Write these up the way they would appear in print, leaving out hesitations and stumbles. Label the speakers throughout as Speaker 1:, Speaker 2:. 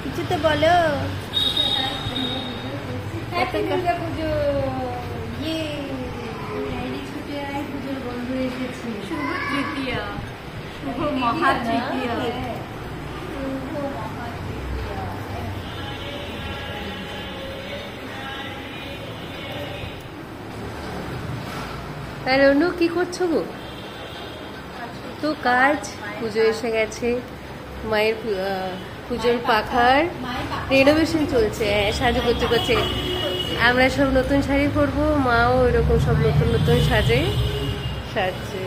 Speaker 1: কিছু তো বলো।
Speaker 2: দুর্গা পুজো ইয়ে পুজোর বন্ধু এসেছে। শুভ তৃতীয়া, শুভ মহা তৃতীয়া।
Speaker 1: তাই অনু কি করছো গো? তো কাজ পুজো এসে গেছে, মায়ের পুজোর পাখার রেনোভেশন চলছে, সাজুগুজু করছে। আমরা সব নতুন শাড়ি পরবো, মাও এরকম সব নতুন নতুন সাজে সাজছে।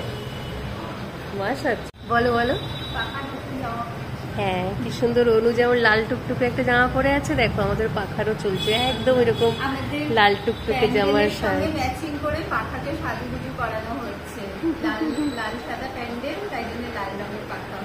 Speaker 1: মা সাজছে, বলো বলো। হ্যাঁ, কি সুন্দর। অনু যেমন লাল টুকটুকে একটা জামা পরে আছে, দেখো আমাদের পাখারও চলছে একদম এরকম লাল টুকটুকে জামার সাজ।
Speaker 2: ম্যাচিং করে পাখাকে সাজুগুজু করানো হচ্ছে। লাল সাদা প্যান্ডেল, তাই জন্য লাল রঙের পাখা।